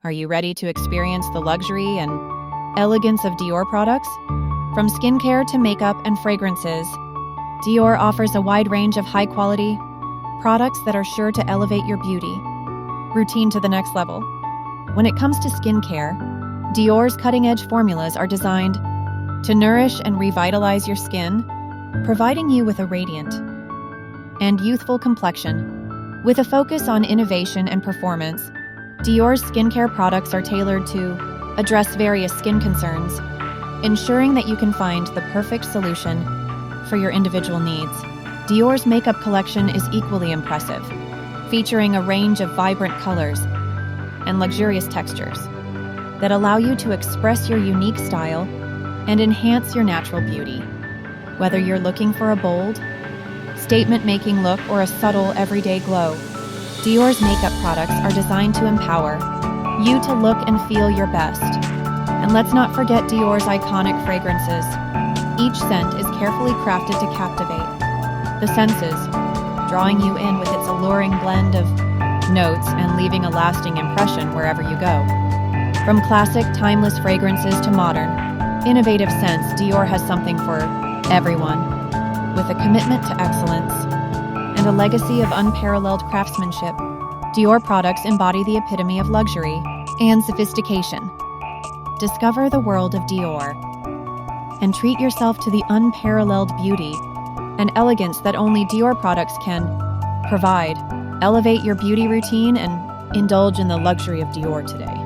Are you ready to experience the luxury and elegance of Dior products? From skincare to makeup and fragrances, Dior offers a wide range of high-quality products that are sure to elevate your beauty routine to the next level. When it comes to skincare, Dior's cutting-edge formulas are designed to nourish and revitalize your skin, providing you with a radiant and youthful complexion. With a focus on innovation and performance, Dior's skincare products are tailored to address various skin concerns, ensuring that you can find the perfect solution for your individual needs. Dior's makeup collection is equally impressive, featuring a range of vibrant colors and luxurious textures that allow you to express your unique style and enhance your natural beauty. Whether you're looking for a bold, statement-making look or a subtle, everyday glow, Dior's makeup products are designed to empower you to look and feel your best. And let's not forget Dior's iconic fragrances. Each scent is carefully crafted to captivate the senses, drawing you in with its alluring blend of notes and leaving a lasting impression wherever you go. From classic, timeless fragrances to modern, innovative scents, Dior has something for everyone. With a commitment to excellence and a legacy of unparalleled craftsmanship, Dior products embody the epitome of luxury and sophistication. Discover the world of Dior and treat yourself to the unparalleled beauty and elegance that only Dior products can provide. Elevate your beauty routine and indulge in the luxury of Dior today.